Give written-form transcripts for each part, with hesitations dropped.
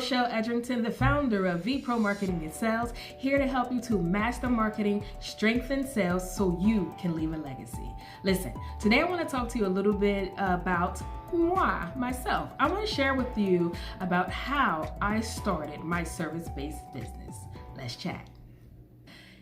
Rochelle Edrington, the founder of Vpro Marketing Sales, here to help you to master marketing, strengthen sales so you can leave a legacy. Listen, today I want to talk to you a little bit about myself. I want to share with you about how I started my service-based business. Let's chat.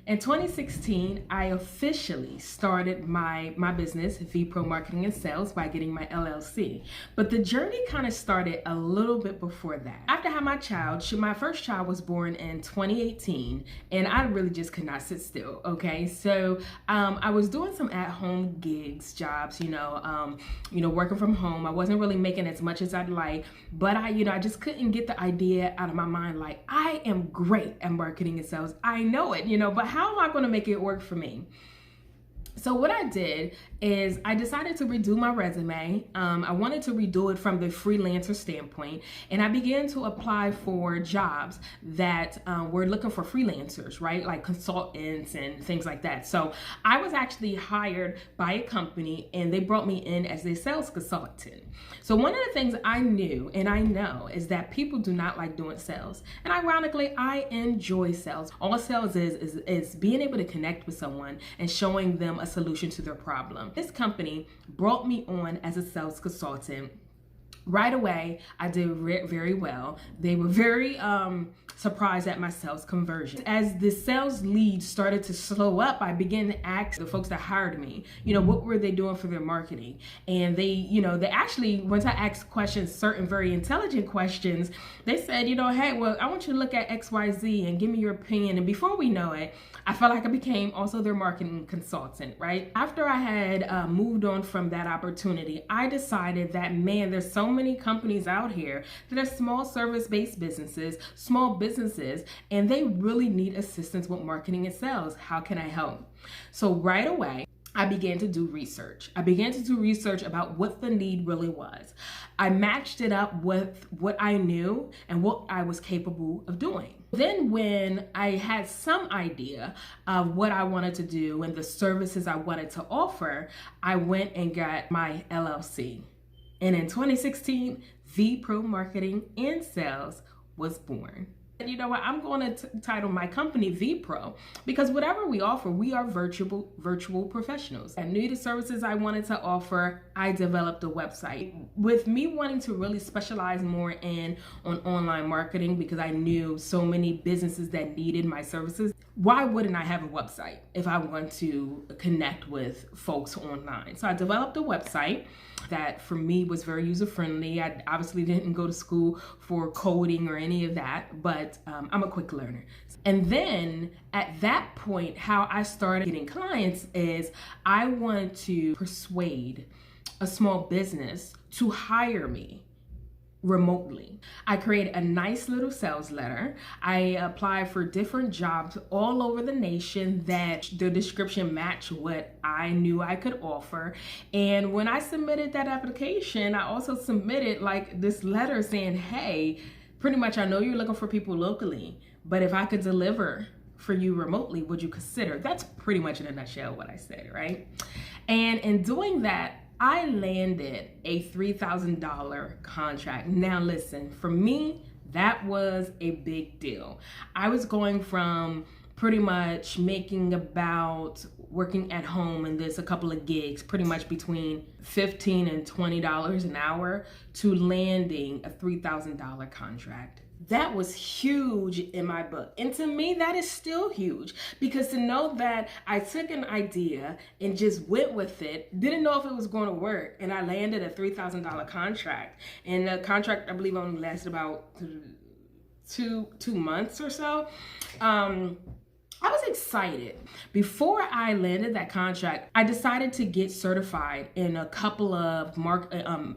In 2016, I officially started my business, Vpro Marketing and Sales, by getting my LLC. But the journey kind of started a little bit before that. After I had my child, my first child was born in 2018, and I really just could not sit still, okay? So I was doing some at-home gigs, jobs, working from home. I wasn't really making as much as I'd like, but I just couldn't get the idea out of my mind, like, I am great at marketing and sales. I know it, but how am I going to make it work for me? So what I did is I decided to redo my resume. I wanted to redo it from the freelancer standpoint, and I began to apply for jobs that were looking for freelancers, right? Like consultants and things like that. So I was actually hired by a company, and they brought me in as a sales consultant. So one of the things I knew and I know is that people do not like doing sales. And ironically, I enjoy sales. All sales is being able to connect with someone and showing them a solution to their problem. This company brought me on as a sales consultant. Right away, I did very well. They were very surprised at my sales conversion. As the sales leads started to slow up, I began to ask the folks that hired me, what were they doing for their marketing? And they actually, once I asked questions, certain very intelligent questions, they said, hey, well, I want you to look at XYZ and give me your opinion. And before we know it, I felt like I became also their marketing consultant, right? After I had moved on from that opportunity, I decided that, man, there's so many companies out here that are small service-based businesses, small businesses, and they really need assistance with marketing and sales. How can I help? So right away, I began to do research. I began to do research about what the need really was. I matched it up with what I knew and what I was capable of doing. Then when I had some idea of what I wanted to do and the services I wanted to offer, I went and got my LLC. And in 2016, Vpro Marketing and Sales was born. And you know what? I'm going to title my company Vpro because whatever we offer, we are virtual professionals. I knew the services I wanted to offer. I developed a website. With me wanting to really specialize more on online marketing because I knew so many businesses that needed my services. Why wouldn't I have a website if I want to connect with folks online? So I developed a website that for me was very user-friendly. I obviously didn't go to school for coding or any of that, but I'm a quick learner. And then at that point, how I started getting clients is I wanted to persuade a small business to hire me remotely. I created a nice little sales letter. I applied for different jobs all over the nation that the description matched what I knew I could offer. And when I submitted that application, I also submitted like this letter saying, hey, pretty much I know you're looking for people locally, but if I could deliver for you remotely, would you consider? That's pretty much in a nutshell what I said, right? And in doing that, I landed a $3,000 contract. Now listen, for me, that was a big deal. I was going from pretty much making about working at home and there's a couple of gigs, pretty much between $15 and $20 an hour to landing a $3,000 contract. That was huge in my book. And to me, that is still huge because to know that I took an idea and just went with it, didn't know if it was going to work, and I landed a $3,000 contract. And the contract, I believe, only lasted about two months or so. I was excited. Before I landed that contract, I decided to get certified in a couple of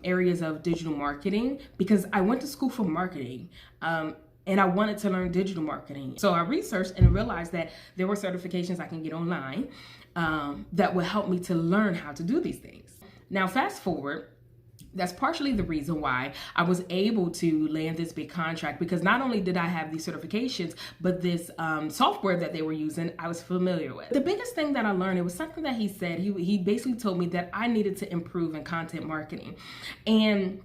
areas of digital marketing because I went to school for marketing and I wanted to learn digital marketing. So I researched and realized that there were certifications I can get online that would help me to learn how to do these things. Now, fast forward. That's partially the reason why I was able to land this big contract because not only did I have these certifications, but this software that they were using, I was familiar with. The biggest thing that I learned, it was something that he said, he basically told me that I needed to improve in content marketing. And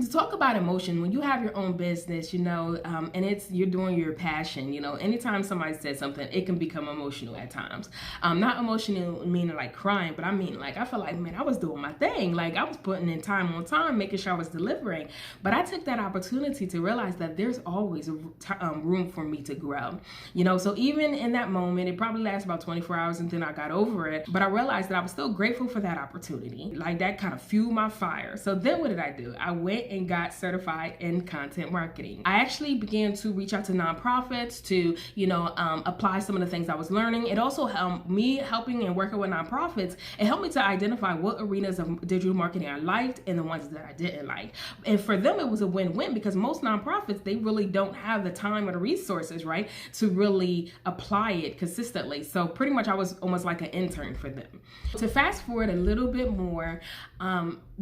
to talk about emotion, when you have your own business, you know, and you're doing your passion, you know, anytime somebody says something, it can become emotional at times. Not emotional meaning like crying, but I mean like I feel like, man, I was doing my thing. Like I was putting in time on time, making sure I was delivering. But I took that opportunity to realize that there's always room for me to grow. You know, so even in that moment, it probably lasted about 24 hours and then I got over it. But I realized that I was still grateful for that opportunity. Like that kind of fueled my fire. So then what did I do? I went and got certified in content marketing. I actually began to reach out to nonprofits to, you know, apply some of the things I was learning. It also helped me helping and working with nonprofits. It helped me to identify what arenas of digital marketing I liked and the ones that I didn't like. And for them, it was a win-win because most nonprofits, they really don't have the time or the resources, right, to really apply it consistently. So pretty much I was almost like an intern for them. To fast forward a little bit more,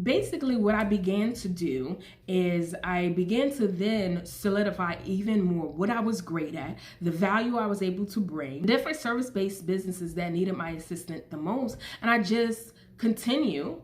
basically what I began to do is I began to then solidify even more what I was great at, the value I was able to bring, different service-based businesses that needed my assistance the most, and I continue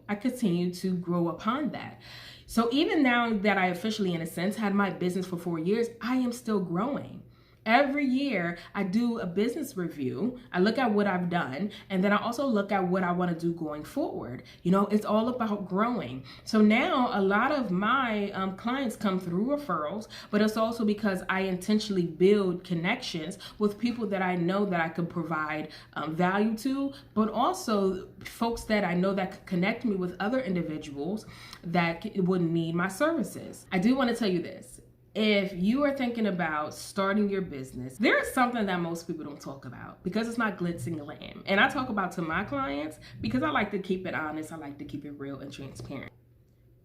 to grow upon that. So even now that I officially, in a sense, had my business for 4 years, I am still growing. Every year I do a business review. I look at what I've done, and then I also look at what I want to do going forward. You know, it's all about growing. So now a lot of my clients come through referrals, but it's also because I intentionally build connections with people that I know that I can provide value to, but also folks that I know that could connect me with other individuals that would need my services. I do want to tell you this. If you are thinking about starting your business, there is something that most people don't talk about because it's not glitz and glam. And I talk about to my clients because I like to keep it honest. I like to keep it real and transparent.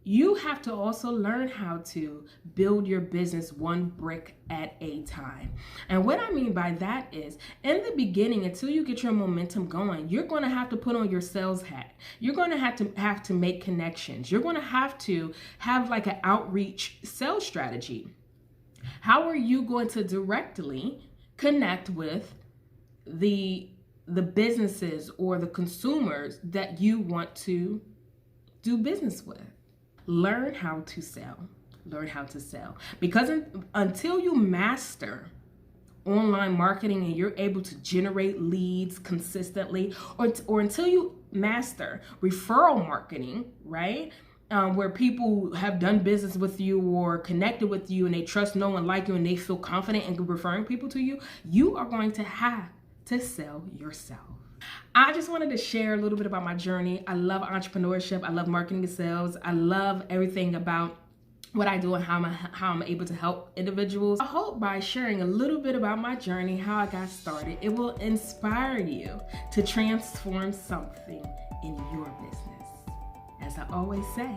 You have to also learn how to build your business one brick at a time. And what I mean by that is, in the beginning, until you get your momentum going, you're going to have to put on your sales hat. You're going to have to make connections. You're going to have like an outreach sales strategy. How are you going to directly connect with the businesses or the consumers that you want to do business with? Learn how to sell. Learn how to sell. Because until you master online marketing and you're able to generate leads consistently, or until you master referral marketing, right? Where people have done business with you or connected with you and they trust, know, and like you, and they feel confident in referring people to you, you are going to have to sell yourself. I just wanted to share a little bit about my journey. I love entrepreneurship. I love marketing and sales. I love everything about what I do and how I'm able to help individuals. I hope by sharing a little bit about my journey, how I got started, it will inspire you to transform something in your business. As I always say,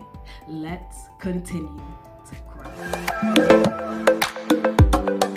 let's continue to grow.